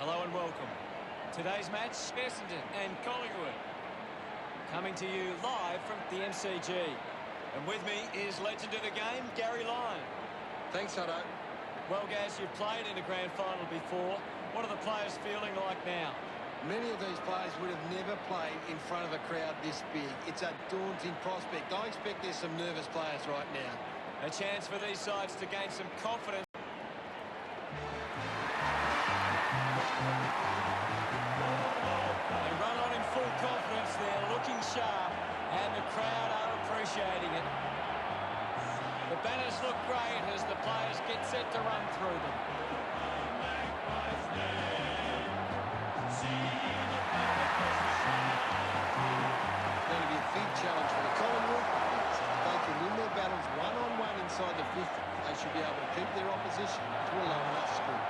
Hello and welcome. Today's match, Essendon and Collingwood. Coming to you live from the MCG. And with me is legend of the game, Gary Lyon. Thanks, Hutto. Well, Gaz, you've played in a grand final before. What are the players feeling like now? Many of these players would have never played in front of a crowd this big. It's a daunting prospect. I expect there's some nervous players right now. A chance for these sides to gain some confidence. They run on in full confidence. They're looking sharp, and the crowd are appreciating it. The banners look great as the players get set to run through them. It's going to be a big challenge for the Collingwood. If they can win their battles one-on-one inside the 50, they should be able to keep their opposition to a low enough score.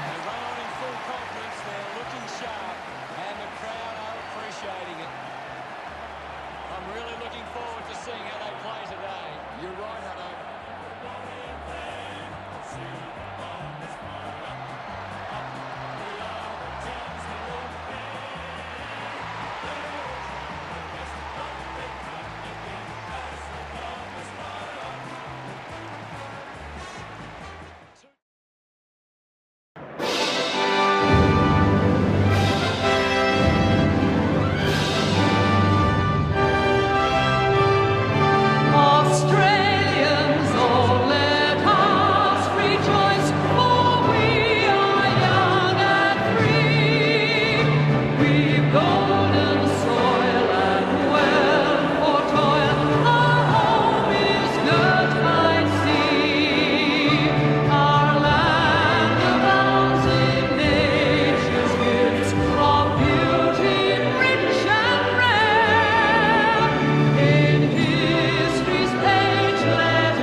They run on in full confidence. They're looking sharp, and the crowd are appreciating it. I'm really looking forward to seeing how they play today. You're right, Hutto. Australians, oh let us rejoice, for we are young and free. We've golden soil and wealth for toil. Our home is girt by sea. Our land abounds in nature's gifts of beauty rich and rare. In history's page, let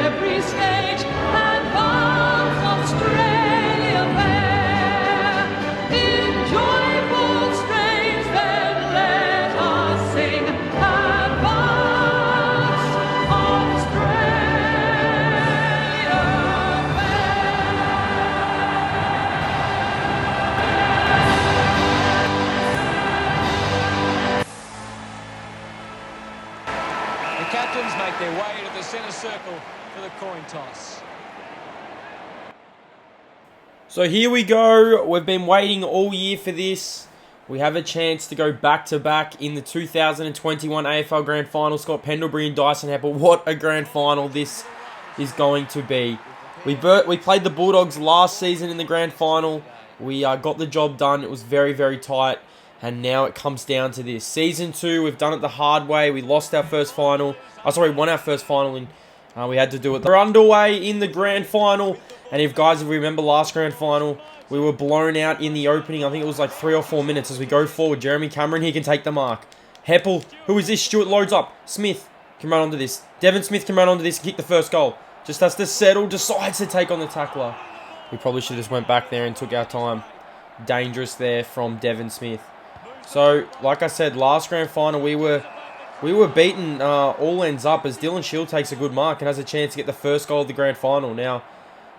every stage advance Australia fair. In joyful strains, then let us sing, advance Australia The captains make their way to the centre circle for the coin toss. So here we go. We've been waiting all year for this. We have a chance to go back-to-back in the 2021 AFL Grand-Final. Scott Pendlebury and Dyson Heppel. What a grand final this is going to be. We played the Bulldogs last season in the grand final. We got the job done. It was very, very tight. And now it comes down to this. Season 2, we've done it the hard way. We lost our first final. Won our first final. And we had to do it. We're underway in the grand final. And if you remember last grand final, we were blown out in the opening. I think it was like 3 or 4 minutes as we go forward. Jeremy Cameron, he can take the mark. Heppel, who is this? Stewart loads up. Smith can run onto this. Devon Smith can run onto this and kick the first goal. Just has to settle, decides to take on the tackler. We probably should have just went back there and took our time. Dangerous there from Devon Smith. So, like I said, last grand final, we were beaten all ends up as Dylan Shield takes a good mark and has a chance to get the first goal of the grand final. Now,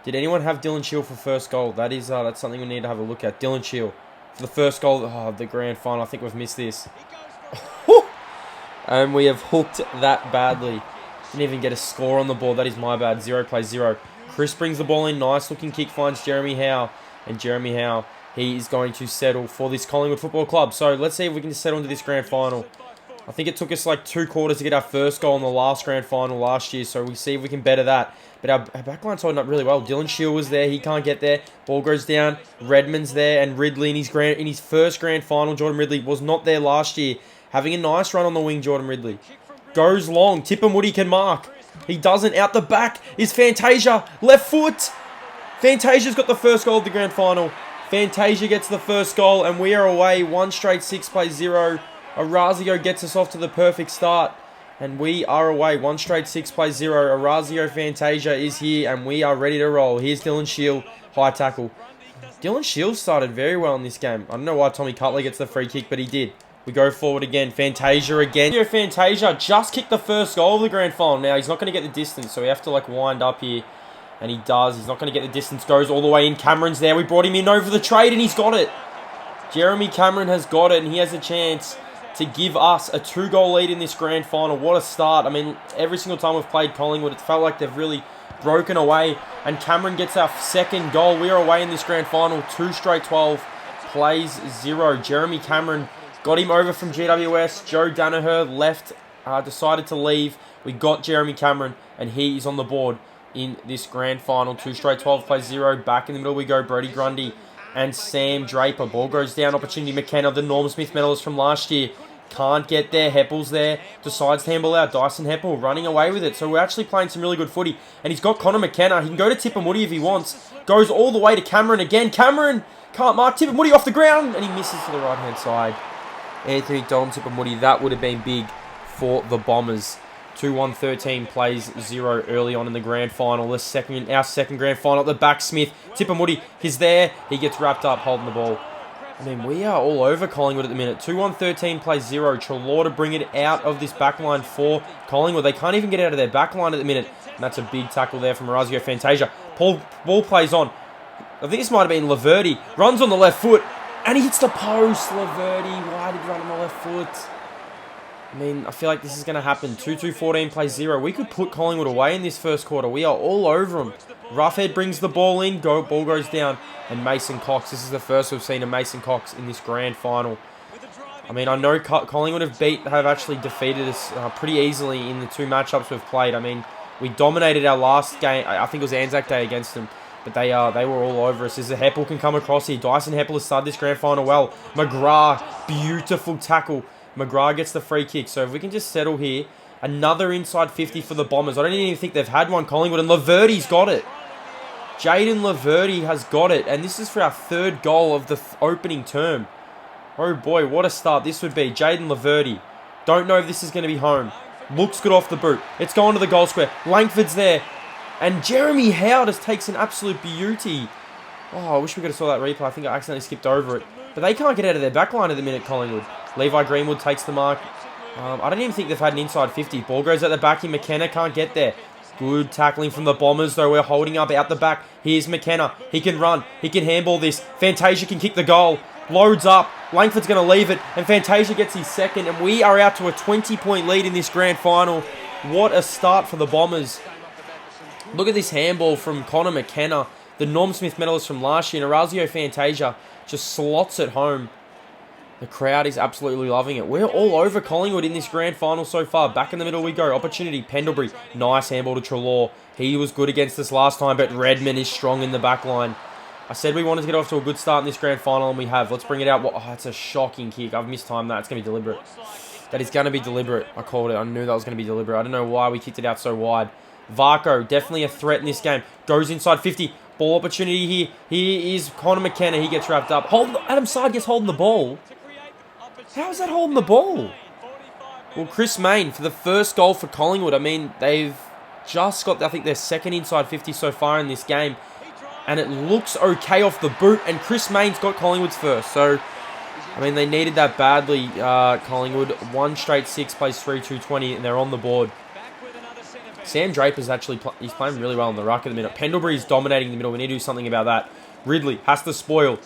did anyone have Dylan Shield for first goal? That's something we need to have a look at. Dylan Shield for the first goal of the grand final. I think we've missed this. And we have hooked that badly. Didn't even get a score on the board. That is my bad. 0 plays 0. Chris brings the ball in. Nice looking kick, finds Jeremy Howe. And Jeremy Howe, he is going to settle for this Collingwood Football Club. So let's see if we can settle into this grand final. I think it took us like 2 quarters to get our first goal in the last grand final last year. So we'll see if we can better that. But our backline's holding up really well. Dylan Shield was there. He can't get there. Ball goes down. Redmond's there. And Ridley in his first grand final. Jordan Ridley was not there last year. Having a nice run on the wing, Jordan Ridley. Goes long. Tippin Woody can mark. He doesn't. Out the back is Fantasia. Left foot. Fantasia's got the first goal of the grand final. Fantasia gets the first goal. And we are away. 1 straight 6 plays 0. Orazio gets us off to the perfect start. And we are away. 1 straight 6 plays 0. Orazio Fantasia is here. And we are ready to roll. Here's Dylan Shield. High tackle. Dylan Shield started very well in this game. I don't know why Tommy Cutler gets the free kick, but he did. We go forward again. Fantasia again. Fantasia just kicked the first goal of the grand final. Now, he's not going to get the distance, so we have to, like, wind up here. And he does. He's not going to get the distance. Goes all the way in. Cameron's there. We brought him in over the trade, and he's got it. Jeremy Cameron has got it, and he has a chance to give us a 2-goal lead in this grand final. What a start. I mean, every single time we've played Collingwood, it's felt like they've really broken away. And Cameron gets our second goal. We are away in this grand final. 2 straight 12. Plays 0. Jeremy Cameron got him over from GWS. Joe Danaher left, decided to leave. We got Jeremy Cameron, and he is on the board in this grand final. 2 straight 12, plays 0. Back in the middle we go. Brody Grundy and Sam Draper. Ball goes down. Opportunity McKenna, the Norm Smith medalist from last year. Can't get there. Heppel's there. Decides to handball out. Dyson Heppel running away with it. So we're actually playing some really good footy. And he's got Connor McKenna. He can go to Tippermoody if he wants. Goes all the way to Cameron again. Cameron can't mark. Tippermoody off the ground. And he misses to the right-hand side. Anthony Don Tippermoody. That would have been big for the Bombers. 2-1-13 plays 0 early on in the grand final. Our second grand final at the back. Smith. Tippermoody. He's there. He gets wrapped up holding the ball. I mean, we are all over Collingwood at the minute. 2-1-13 plays 0. Treloar to bring it out of this back line for Collingwood. They can't even get out of their back line at the minute. And that's a big tackle there from Orazio Fantasia. Ball plays on. I think this might have been Laverty. Runs on the left foot. And he hits the post. Laverty. Why did he run on the left foot? I mean, I feel like this is going to happen. 2-2-14 plays 0. We could put Collingwood away in this first quarter. We are all over them. Roughhead brings the ball in. Ball goes down. And Mason Cox. This is the first we've seen of Mason Cox in this grand final. I mean, I know Collingwood have actually defeated us pretty easily in the 2 matchups we've played. I mean, we dominated our last game. I think it was Anzac Day against them. But they were all over us. As the Heppel can come across here. Dyson Heppel has started this grand final well. McGrath. Beautiful tackle. McGrath gets the free kick. So if we can just settle here. Another inside 50 for the Bombers. I don't even think they've had one, Collingwood. And Laverty's got it. Jaden Laverty has got it. And this is for our 3rd goal of the opening term. Oh boy, what a start this would be. Jaden Laverty. Don't know if this is going to be home. Looks good off the boot. It's going to the goal square. Langford's there. And Jeremy Howard just takes an absolute beauty. Oh, I wish we could have saw that replay. I think I accidentally skipped over it. But they can't get out of their back line at the minute, Collingwood. Levi Greenwood takes the mark. I don't even think they've had an inside 50. Ball goes at the back. McKenna can't get there. Good tackling from the Bombers, though. We're holding up out the back. Here's McKenna. He can run. He can handball this. Fantasia can kick the goal. Loads up. Langford's going to leave it. And Fantasia gets his second. And we are out to a 20-point lead in this grand final. What a start for the Bombers. Look at this handball from Connor McKenna. The Norm Smith medalist from last year. And Orazio Fantasia just slots it home. The crowd is absolutely loving it. We're all over Collingwood in this grand final so far. Back in the middle we go. Opportunity, Pendlebury. Nice handball to Treloar. He was good against us last time, but Redmond is strong in the back line. I said we wanted to get off to a good start in this grand final, and we have. Let's bring it out. Oh, it's a shocking kick. I've mistimed that. It's going to be deliberate. That is going to be deliberate. I called it. I knew that was going to be deliberate. I don't know why we kicked it out so wide. Varco, definitely a threat in this game. Goes inside 50. Ball opportunity here. Here is Connor McKenna. He gets wrapped up. Adam Sard gets holding the ball. How is that holding the ball? Well, Chris Main for the first goal for Collingwood. I mean, they've just got, I think, their 2nd inside 50 so far in this game. And it looks okay off the boot. And Chris Main's got Collingwood's first. So, I mean, they needed that badly, Collingwood. 1 straight 6 plays 3-2-20, and they're on the board. Sam Draper's actually he's playing really well in the ruck at the minute. Pendlebury's dominating the middle. We need to do something about that. Ridley has to spoil.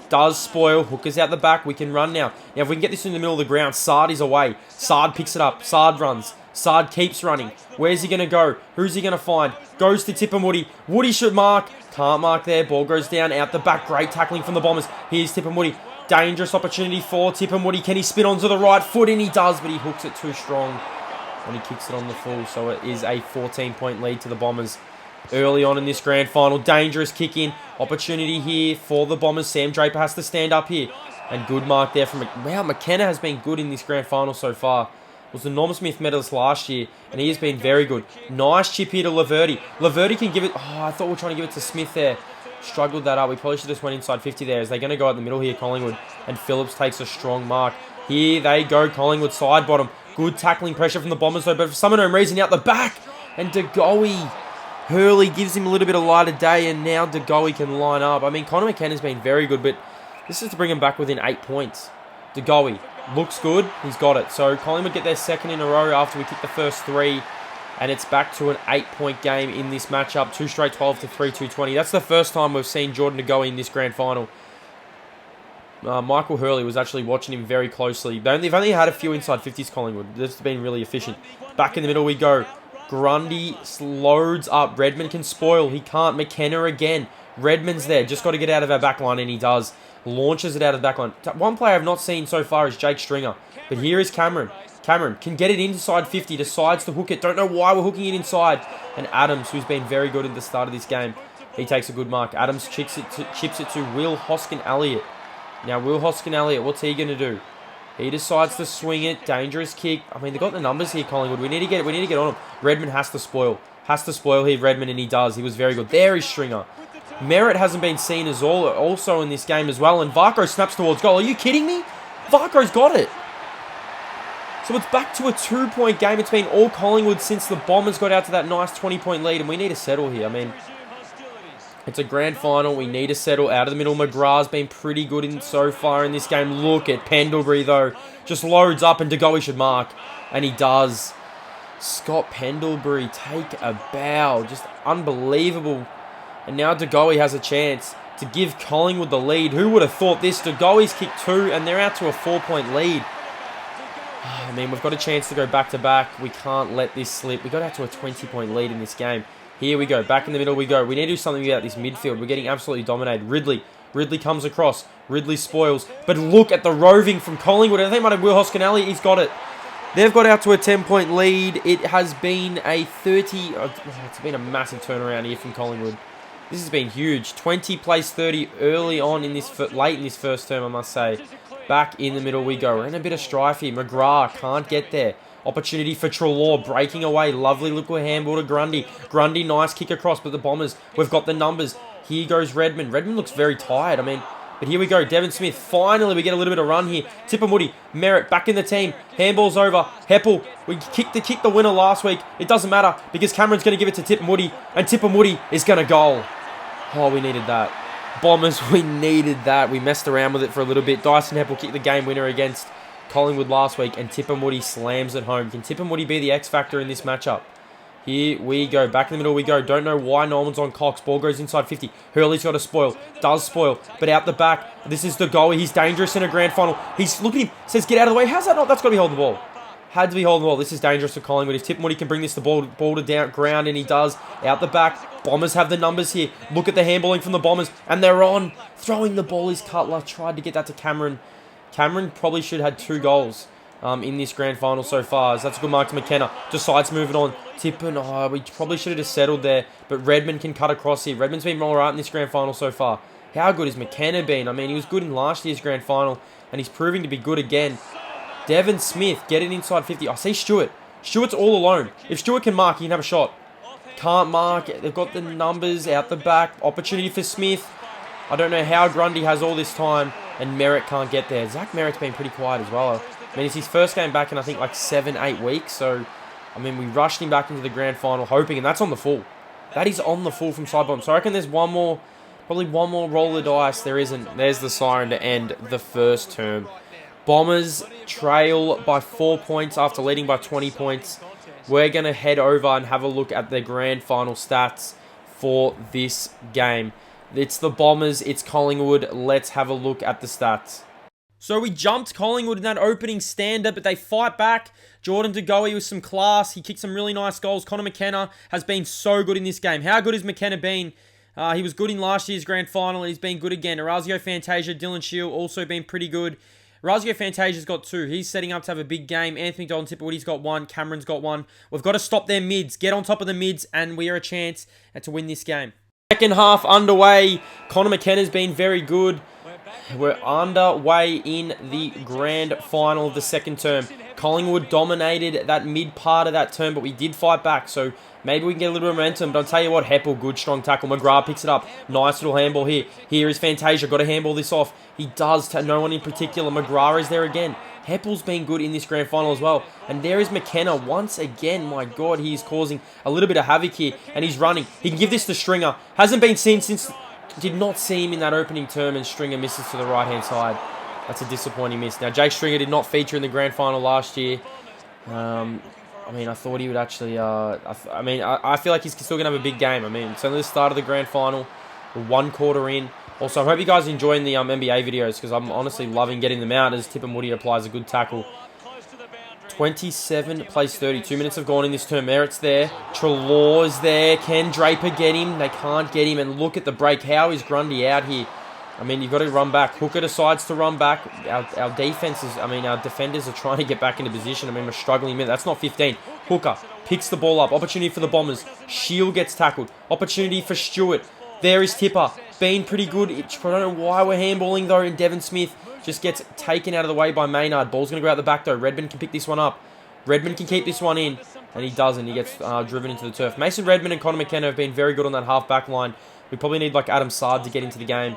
Does spoil. Hookers out the back. We can run now. Now, if we can get this in the middle of the ground, Sard is away. Sard picks it up. Sard runs. Sard keeps running. Where's he going to go? Who's he going to find? Goes to Tippermoody. Woody should mark. Can't mark there. Ball goes down. Out the back. Great tackling from the Bombers. Here's Tippermoody. Dangerous opportunity for Tippermoody. Can he spin onto the right foot? And he does, but he hooks it too strong. And he kicks it on the full. So it is a 14-point lead to the Bombers. Early on in this grand final, dangerous kick in. Opportunity here for the Bombers. Sam Draper has to stand up here. And good mark there from... Wow, McKenna has been good in this grand final so far. Was the Norm Smith medalist last year, and he has been very good. Nice chip here to Laverty. Laverty can give it... Oh, I thought we were trying to give it to Smith there. Struggled that up. We probably should have just went inside 50 there. As they're going to go out the middle here, Collingwood. And Phillips takes a strong mark. Here they go, Collingwood side bottom. Good tackling pressure from the Bombers, though, but for some unknown reason, out the back. And DeGoey... Hurley gives him a little bit of light of day, and now DeGoey can line up. I mean, Connor McKenna's been very good, but this is to bring him back within 8 points. DeGoey Looks good. He's got it. So Collingwood get their second in a row after we kick the first 3. And it's back to an 8-point game in this matchup. 2 straight 12 to 3, 220. That's the first time we've seen Jordan De Goey in this grand final. Michael Hurley was actually watching him very closely. They've only had a few inside 50s, Collingwood. This has been really efficient. Back in the middle we go. Grundy loads up. Redmond can spoil. He can't. McKenna again. Redmond's there. Just got to get out of our back line, and he does. Launches it out of the back line. One player I've not seen so far is Jake Stringer. But here is Cameron. Cameron can get it inside 50. Decides to hook it. Don't know why we're hooking it inside. And Adams, who's been very good at the start of this game, he takes a good mark. Adams chips it to Will Hoskin-Elliott. Now, Will Hoskin-Elliott, what's he going to do? He decides to swing it. Dangerous kick. I mean, they've got the numbers here, Collingwood. We need to get on him. Redmond has to spoil. Has to spoil here, Redmond, and he does. He was very good. There is Stringer. Merritt hasn't been seen as also in this game as well. And Varco snaps towards goal. Are you kidding me? Varco's got it. So it's back to a 2-point game. It's been all Collingwood since the Bombers got out to that nice 20-point lead. And we need to settle here. I mean, it's a grand final. We need to settle out of the middle. McGrath's been pretty good so far in this game. Look at Pendlebury, though. Just loads up, and De Goey should mark. And he does. Scott Pendlebury, take a bow. Just unbelievable. And now De Goey has a chance to give Collingwood the lead. Who would have thought this? De Goey's kicked 2, and they're out to a 4-point lead. I mean, we've got a chance to go back-to-back. We can't let this slip. We got out to a 20-point lead in this game. Here we go. Back in the middle we go. We need to do something about this midfield. We're getting absolutely dominated. Ridley comes across. Ridley spoils. But look at the roving from Collingwood. I think might have Will Hoskin-Elliott. He's got it. They've got out to a 10-point lead. It has been a 30... it's been a massive turnaround here from Collingwood. This has been huge. 20 plays 30 early on in this... late in this first term, I must say. Back in the middle we go. We're in a bit of strife here. McGrath can't get there. Opportunity for Treloar, breaking away. Lovely little handball to Grundy. Grundy, nice kick across, but the Bombers, we've got the numbers. Here goes Redmond. Redmond looks very tired. I mean, but here we go. Devon Smith. Finally, we get a little bit of run here. Tippermoody, Merritt back in the team. Handball's over. Heppel, we kicked the winner last week. It doesn't matter because Cameron's going to give it to Tippermoody, and Tippermoody is going to goal. Oh, we needed that. Bombers, we needed that. We messed around with it for a little bit. Dyson Heppel kicked the game winner against Collingwood last week, and Tippermoody slams it home. Can Tippermoody be the X factor in this matchup? Here we go. Back in the middle we go. Don't know why no one's on Cox. Ball goes inside 50. Hurley's got to spoil. Does spoil. But out the back, this is De Goey. He's dangerous in a grand final. He's looking at him. Says, get out of the way. How's that not? That's got to be holding the ball. Had to be holding the ball. This is dangerous for Collingwood. If Tippermoody can bring this the ball to down ground, and he does. Out the back. Bombers have the numbers here. Look at the handballing from the Bombers. And they're on. Throwing the ball is Cutler. Tried to get that to Cameron. Cameron probably should have had 2 goals in this grand final so far. So that's a good mark to McKenna. Decides moving on. Tippin, we probably should have just settled there. But Redmond can cut across here. Redmond's been all right in this grand final so far. How good has McKenna been? I mean, he was good in last year's grand final, and he's proving to be good again. Devon Smith, get it inside 50. I see Stewart. Stewart's all alone. If Stewart can mark, he can have a shot. Can't mark. They've got the numbers out the back. Opportunity for Smith. I don't know how Grundy has all this time, and Merritt can't get there. Zach Merritt's been pretty quiet as well. I mean, it's his first game back in, I think, like 7-8 weeks. So, I mean, we rushed him back into the grand final hoping, and that's on the full. That is on the full from Sidebomb. So I reckon there's probably one more roll of dice. There isn't. There's the siren to end the first term. Bombers trail by 4 points after leading by 20 points. We're going to head over and have a look at the grand final stats for this game. It's the Bombers, it's Collingwood. Let's have a look at the stats. So we jumped Collingwood in that opening stand-up, but they fight back. Jordan De Goey with some class. He kicked some really nice goals. Connor McKenna has been so good in this game. How good has McKenna been? He was good in last year's grand final, and he's been good again. Orazio Fantasia, Dylan Shield also been pretty good. Orazio Fantasia's got 2. He's setting up to have a big game. Anthony Dolan Tipperwoody's got 1. Cameron's got 1. We've got to stop their mids. Get on top of the mids, and we are a chance to win this game. Second half underway. Connor McKenna's been very good. We're underway in the grand final of the second term. Collingwood dominated that mid part of that term, but we did fight back, so maybe we can get a little bit of momentum. But I'll tell you what, Heppel, good strong tackle. McGrath picks it up. Nice little handball here. Here is Fantasia. Got to handball this off. He does to no one in particular. McGrath is there again. Heppel's been good in this grand final as well. And there is McKenna once again. My God, he's causing a little bit of havoc here. And he's running. He can give this to Stringer. Hasn't been seen since... Did not see him in that opening term, and Stringer misses to the right-hand side. That's a disappointing miss. Now, Jake Stringer did not feature in the grand final last year. I mean, I thought he would actually... I feel like he's still going to have a big game. I mean, it's only the start of the grand final. We're 1 quarter in. Also, I hope you guys are enjoying the NBA videos because I'm honestly loving getting them out as Tipper Moody applies a good tackle. 27 plays 30. 2 minutes have gone in this term. Merritt's there. Treloar's there. Can Draper get him? They can't get him. And look at the break. How is Grundy out here? I mean, you've got to run back. Hooker decides to run back. Our defenses, our defenders are trying to get back into position. I mean, we're struggling. That's not 15. Hooker picks the ball up. Opportunity for the Bombers. Shield gets tackled. Opportunity for Stewart. There is Tipper. Been pretty good. I don't know why we're handballing, though, and Devon Smith just gets taken out of the way by Maynard. Ball's going to go out the back, though. Redmond can pick this one up. Redmond can keep this one in, and he doesn't. He gets driven into the turf. Mason Redmond and Connor McKenna have been very good on that half-back line. We probably need, like, Adam Sard to get into the game.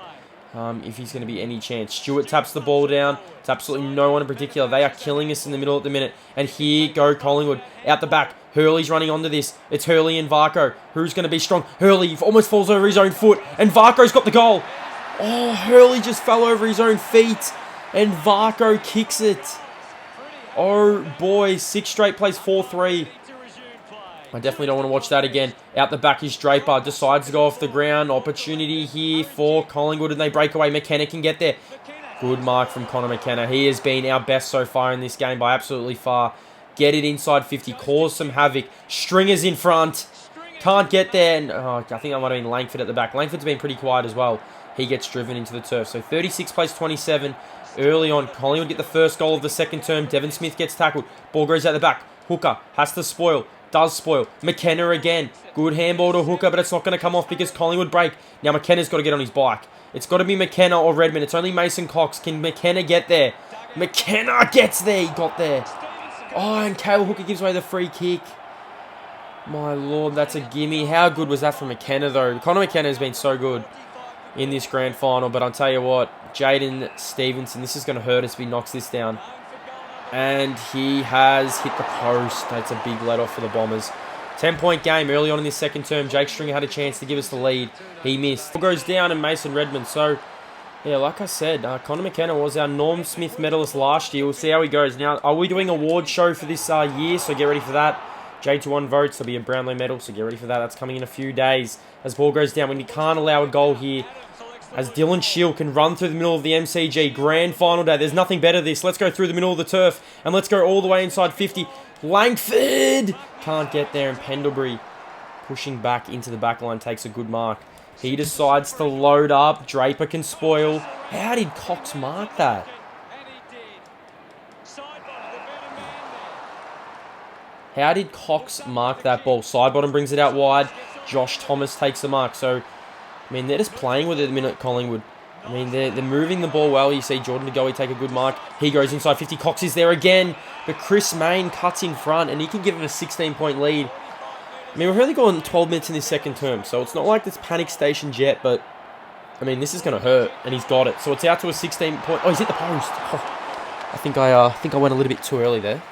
If he's going to be any chance. Stewart taps the ball down. It's absolutely no one in particular. They are killing us in the middle at the minute. And here go Collingwood. Out the back. Hurley's running onto this. It's Hurley and Varco. Who's going to be strong? Hurley almost falls over his own foot. And Varco's got the goal. Oh, Hurley just fell over his own feet. And Varco kicks it. Oh, boy. 6 straight plays 4-3. I definitely don't want to watch that again. Out the back is Draper. Decides to go off the ground. Opportunity here for Collingwood, and they break away. McKenna can get there. Good mark from Connor McKenna. He has been our best so far in this game by absolutely far. Get it inside 50. Cause some havoc. Stringer's in front. Can't get there. And, I think that might have been Langford at the back. Langford's been pretty quiet as well. He gets driven into the turf. So 36 plays 27. Early on, Collingwood get the first goal of the second term. Devon Smith gets tackled. Ball goes out the back. Hooker has to spoil. Does spoil. McKenna again. Good handball to Hooker, but it's not going to come off because Collingwood break. Now McKenna's got to get on his bike. It's got to be McKenna or Redmond. It's only Mason Cox. Can McKenna get there? McKenna gets there. He got there. Oh, and Cale Hooker gives away the free kick. My lord, that's a gimme. How good was that from McKenna, though? Connor McKenna has been so good in this grand final, but I'll tell you what, Jaden Stevenson, this is going to hurt us if he knocks this down. And he has hit the post. That's a big let-off for the Bombers. 10-point game early on in this second term. Jake Stringer had a chance to give us the lead. He missed. Ball goes down and Mason Redmond. So, yeah, like I said, Connor McKenna was our Norm Smith medalist last year. We'll see how he goes. Now, are we doing award show for this year? So get ready for that. J21 votes. There'll be a Brownlow medal, so get ready for that. That's coming in a few days. As ball goes down, when you can't allow a goal here, as Dylan Shield can run through the middle of the MCG. Grand final day. There's nothing better than this. Let's go through the middle of the turf. And let's go all the way inside 50. Langford can't get there. And Pendlebury pushing back into the back line takes a good mark. He decides to load up. Draper can spoil. How did Cox mark that? How did Cox mark that ball? Sidebottom brings it out wide. Josh Thomas takes the mark. So, I mean, they're just playing with it at the minute, Collingwood. I mean, they're moving the ball well. You see Jordan DeGoey take a good mark. He goes inside 50. Cox is there again. But Chris Mayne cuts in front, and he can give him a 16-point lead. I mean, we've only gone 12 minutes in this second term, so it's not like it's panic stationed yet, but, I mean, this is going to hurt, and he's got it. So it's out to a 16-point... Oh, he's hit the post. Oh, I think I went a little bit too early there.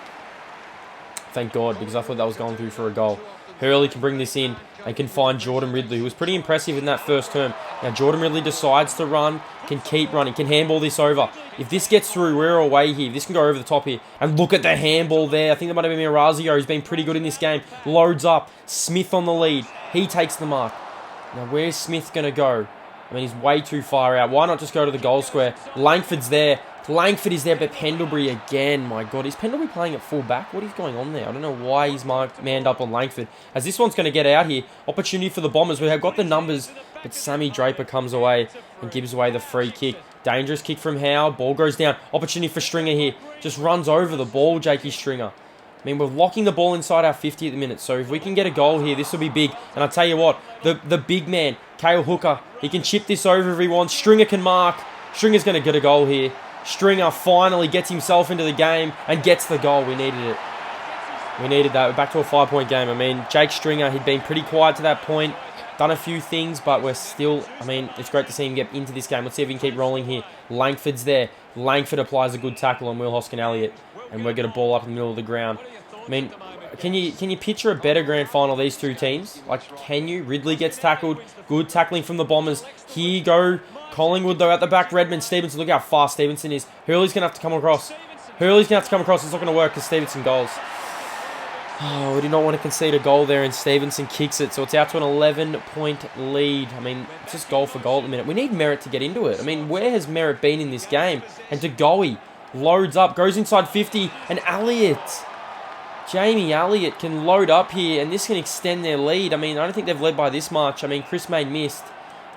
Thank God, because I thought that was going through for a goal. Hurley can bring this in and can find Jordan Ridley, who was pretty impressive in that first term. Now, Jordan Ridley decides to run, can keep running, can handball this over. If this gets through, we're away here. This can go over the top here. And look at the handball there. I think that might have been Mirazio, who's been pretty good in this game. Loads up. Smith on the lead. He takes the mark. Now, where's Smith going to go? I mean, he's way too far out. Why not just go to the goal square? Langford's there. Langford is there, but Pendlebury again. My God, is Pendlebury playing at full back? What is going on there? I don't know why he's manned up on Langford. As this one's going to get out here. Opportunity for the Bombers. We have got the numbers, but Sammy Draper comes away and gives away the free kick. Dangerous kick from Howe. Ball goes down. Opportunity for Stringer here. Just runs over the ball, Jakey Stringer. I mean, we're locking the ball inside our 50 at the minute, so if we can get a goal here, this will be big. And I'll tell you what, the big man, Cale Hooker, he can chip this over if he wants. Stringer can mark. Stringer's going to get a goal here. Stringer finally gets himself into the game and gets the goal. We needed it. We needed that. We're back to a 5-point game. I mean, Jake Stringer, he'd been pretty quiet to that point. Done a few things, but we're still... I mean, it's great to see him get into this game. Let's see if he can keep rolling here. Langford's there. Langford applies a good tackle on Will Hoskin-Elliott. And we're going to ball up in the middle of the ground. I mean, can you picture a better grand final, these two teams? Like, can you? Ridley gets tackled. Good tackling from the Bombers. Here you go. Collingwood, though, at the back. Redmond, Stevenson. Look how fast Stevenson is. Hurley's going to have to come across. It's not going to work because Stevenson goals. Oh, we do not want to concede a goal there, and Stevenson kicks it. So it's out to an 11-point lead. I mean, it's just goal for goal at the minute. We need Merritt to get into it. I mean, where has Merritt been in this game? And DeGoey loads up, goes inside 50, and Jamie Elliott can load up here, and this can extend their lead. I mean, I don't think they've led by this much. I mean, Chris Main missed.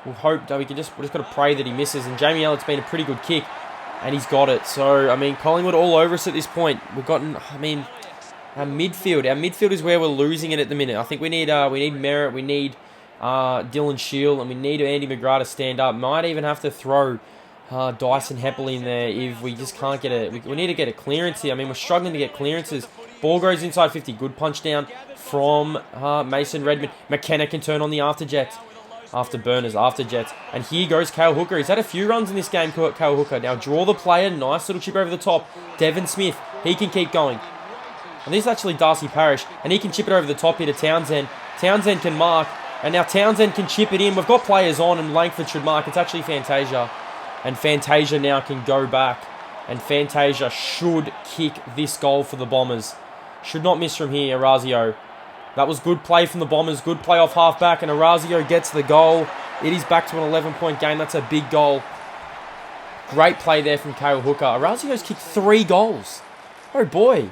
We'll hope that we're just got to pray that he misses, and Jamie Elliott's been a pretty good kick, and he's got it. So, I mean, Collingwood all over us at this point. We've gotten, I mean, our midfield is where we're losing it at the minute. I think we need Merritt, we need Dylan Shield, and we need Andy McGrath to stand up. Might even have to throw Dyson Heppel in there if we just can't get it. We need to get a clearance here. I mean, we're struggling to get clearances. Ball goes inside 50. Good punch down from Mason Redmond. McKenna can turn on the afterjets. Afterjets. And here goes Cale Hooker. He's had a few runs in this game, Cale Hooker. Now draw the player. Nice little chip over the top. Devon Smith. He can keep going. And this is actually Darcy Parish. And he can chip it over the top here to Townsend. Townsend can mark. And now Townsend can chip it in. We've got players on, and Langford should mark. It's actually Fantasia. And Fantasia now can go back. And Fantasia should kick this goal for the Bombers. Should not miss from here, Orazio. That was good play from the Bombers. Good play off half-back, and Orazio gets the goal. It is back to an 11-point game. That's a big goal. Great play there from Cale Hooker. Orazio's kicked 3 goals. Oh, boy.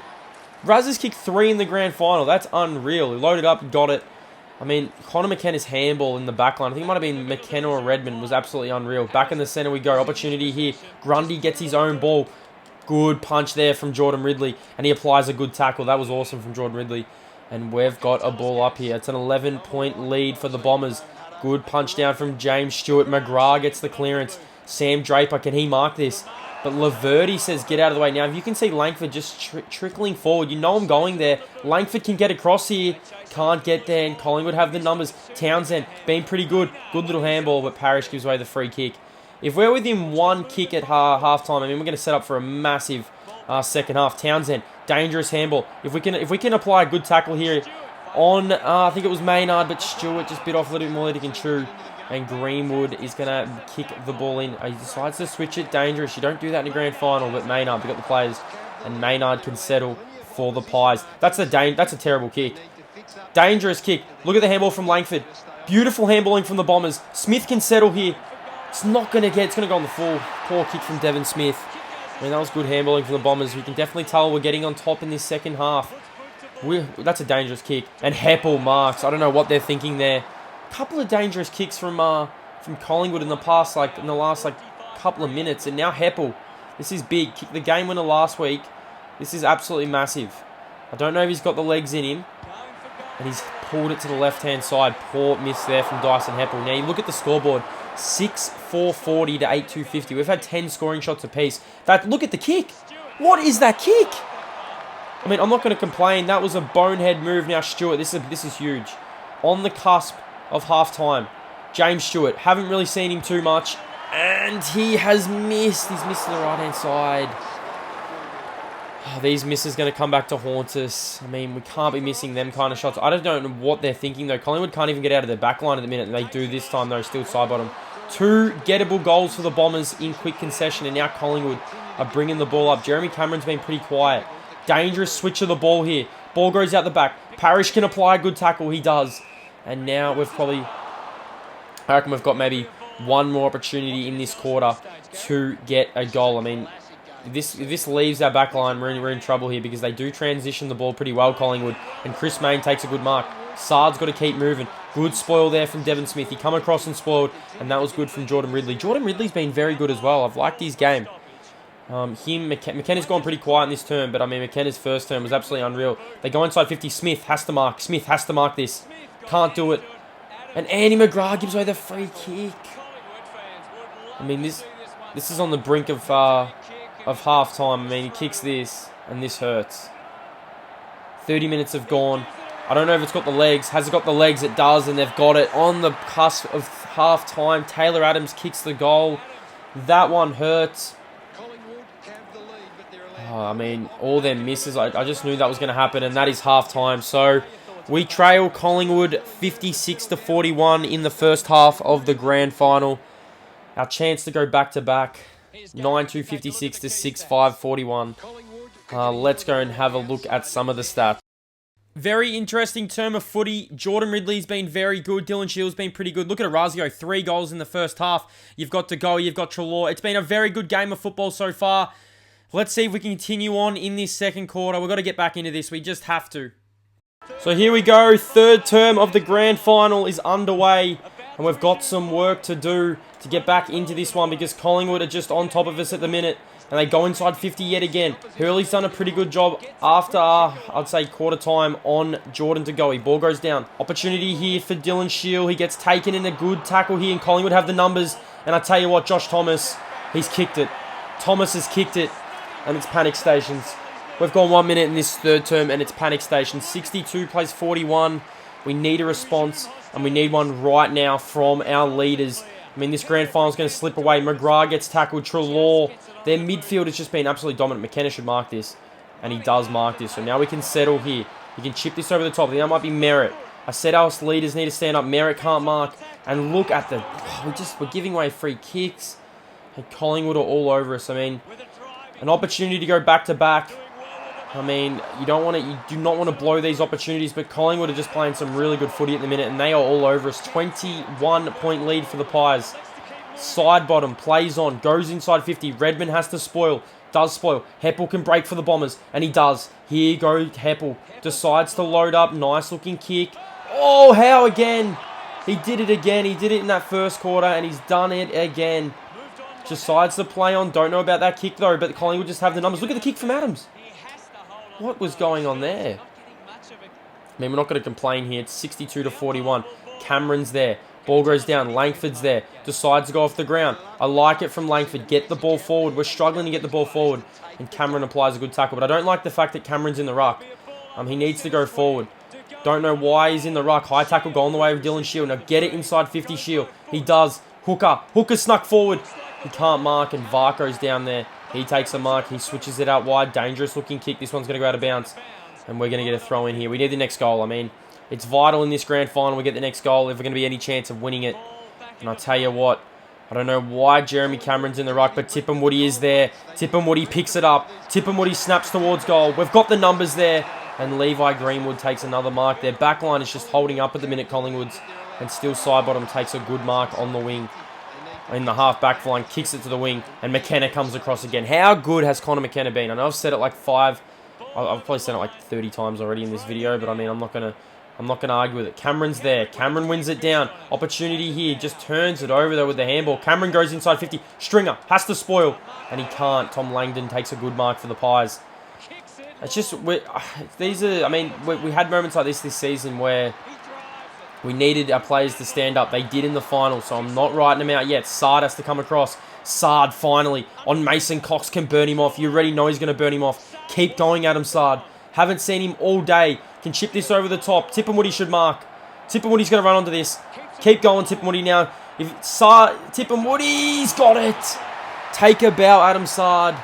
Raz has kicked 3 in the grand final. That's unreal. He loaded up, got it. I mean, Connor McKenna's handball in the back line. I think it might have been McKenna or Redmond. Was absolutely unreal. Back in the centre we go. Opportunity here. Grundy gets his own ball. Good punch there from Jordan Ridley. And he applies a good tackle. That was awesome from Jordan Ridley. And we've got a ball up here. It's an 11-point lead for the Bombers. Good punch down from James Stewart. McGrath gets the clearance. Sam Draper, can he mark this? But Laverty says get out of the way. Now, if you can see Langford just trickling forward, you know I'm going there. Langford can get across here. Can't get there, and Collingwood have the numbers. Townsend, been pretty good. Good little handball, but Parish gives away the free kick. If we're within 1 kick at half-time, I mean, we're going to set up for a massive second half. Townsend, dangerous handball. If we can apply a good tackle here on, I think it was Maynard, but Stewart just bit off a little bit more than he can chew. And Greenwood is going to kick the ball in. He decides to switch it. Dangerous. You don't do that in a grand final, but Maynard, we've got the players. And Maynard can settle for the Pies. That's a terrible kick. Dangerous kick. Look at the handball from Langford. Beautiful handballing from the Bombers. Smith can settle here. It's not going to get, it's going to go on the full. Poor kick from Devon Smith. I mean, that was good handballing from the Bombers. We can definitely tell we're getting on top in this second half. That's a dangerous kick. And Heppel marks. I don't know what they're thinking there. Couple of dangerous kicks from Collingwood in the last couple of minutes, and now Heppel. This is big. Kicked the game winner last week. This is absolutely massive. I don't know if he's got the legs in him, and he's pulled it to the left-hand side. Poor miss there from Dyson Heppel. Now you look at the scoreboard: 6-4-40 to 8-2-50. We've had 10 scoring shots apiece. Look at the kick. What is that kick? I mean, I'm not going to complain. That was a bonehead move. Now Stewart, this is huge. On the cusp of half-time. James Stewart, haven't really seen him too much, and he has missed. He's missed to the right-hand side. Oh, these misses going to come back to haunt us. I mean, we can't be missing them kind of shots. I don't know what they're thinking, though. Collingwood can't even get out of their back line at the minute, and they do this time, though, still side bottom. 2 gettable goals for the Bombers in quick concession, and now Collingwood are bringing the ball up. Jeremy Cameron's been pretty quiet. Dangerous switch of the ball here. Ball goes out the back. Parish can apply a good tackle. He does. And now I reckon we've got maybe one more opportunity in this quarter to get a goal. I mean, if this leaves our back line, we're in trouble here because they do transition the ball pretty well, Collingwood. And Chris Main takes a good mark. Sard's got to keep moving. Good spoil there from Devon Smith. He come across and spoiled, and that was good from Jordan Ridley. Jordan Ridley's been very good as well. I've liked his game. McKenna's gone pretty quiet in this term, but I mean, McKenna's first term was absolutely unreal. They go inside 50. Smith has to mark this. Can't do it. And Andy McGrath gives away the free kick. I mean, this is on the brink of half-time. I mean, he kicks this, and this hurts. 30 minutes have gone. I don't know if it's got the legs. Has it got the legs? It does, and they've got it on the cusp of half-time. Taylor Adams kicks the goal. That one hurts. I mean, all their misses, I just knew that was going to happen, and that is half-time. So we trail Collingwood 56-41 in the first half of the grand final. Our chance to go back-to-back, 9-2-56 to 6-5-41. Let's go and have a look at some of the stats. Very interesting term of footy. Jordan Ridley's been very good. Dylan Shields been pretty good. Look at Orazio, 3 goals in the first half. You've got De Goey, you've got Treloar. It's been a very good game of football so far. Let's see if we can continue on in this second quarter. We've got to get back into this. We just have to. So here we go. Third term of the grand final is underway. And we've got some work to do to get back into this one because Collingwood are just on top of us at the minute. And they go inside 50 yet again. Hurley's done a pretty good job after, I'd say, quarter time on Jordan De Goey. Ball goes down. Opportunity here for Dylan Shield. He gets taken in a good tackle here, and Collingwood have the numbers. And I tell you what, Josh Thomas, he's kicked it. Thomas has kicked it, and it's panic stations. We've gone 1 minute in this third term, and it's panic stations. 62 plays 41. We need a response, and we need one right now from our leaders. I mean, this grand final is going to slip away. McGrath gets tackled. Treloar. Their midfield has just been absolutely dominant. McKenna should mark this, and he does mark this. So now we can settle here. We can chip this over the top. I think that might be Merritt. I said our leaders need to stand up. Merritt can't mark. And look at the... we're giving away free kicks. And Collingwood are all over us. I mean, an opportunity to go back-to-back. I mean, you do not want to blow these opportunities, but Collingwood are just playing some really good footy at the minute, and they are all over us. 21-point lead for the Pies. Side bottom, plays on, goes inside 50. Redmond has to spoil, does spoil. Heppel can break for the Bombers, and he does. Here goes Heppel, decides to load up, nice looking kick. Oh, how again? He did it again, he did it in that first quarter, and he's done it again. Decides to play on, don't know about that kick though, but Collingwood just have the numbers. Look at the kick from Adams. What was going on there? I mean, we're not going to complain here. It's 62-41. Cameron's there. Ball goes down. Langford's there. Decides to go off the ground. I like it from Langford. Get the ball forward. We're struggling to get the ball forward. And Cameron applies a good tackle. But I don't like the fact that Cameron's in the ruck. He needs to go forward. Don't know why he's in the ruck. High tackle going the way of Dylan Shield. Now get it inside 50 Shield. He does. Hooker. Hooker snuck forward. He can't mark. And Varco's down there. He takes a mark. He switches it out wide. Dangerous looking kick. This one's going to go out of bounds. And we're going to get a throw in here. We need the next goal. I mean, it's vital in this grand final we get the next goal if we're going to be any chance of winning it. And I'll tell you what, I don't know why Jeremy Cameron's in the ruck, but Tippin Woody is there. Tippin Woody picks it up. Tippin Woody snaps towards goal. We've got the numbers there. And Levi Greenwood takes another mark. Their back line is just holding up at the minute, Collingwood's. And still Sidebottom takes a good mark on the wing. In the half-back line, kicks it to the wing. And McKenna comes across again. How good has Connor McKenna been? I know I've said it like I've probably said it like 30 times already in this video, but I mean, I'm not gonna argue with it. Cameron's there. Cameron wins it down. Opportunity here. Just turns it over, though, with the handball. Cameron goes inside 50. Stringer has to spoil. And he can't. Tom Langdon takes a good mark for the Pies. It's just... these are... I mean, we had moments like this season where we needed our players to stand up. They did in the final, so I'm not writing them out yet. Sard has to come across. Sard, finally, on Mason Cox, can burn him off. You already know he's going to burn him off. Keep going, Adam Sard. Haven't seen him all day. Can chip this over the top. Tippin Woody should mark. Tippin Woody's going to run onto this. Keep going, Tippin Woody now. Tippin Woody's got it. Take a bow, Adam Sard.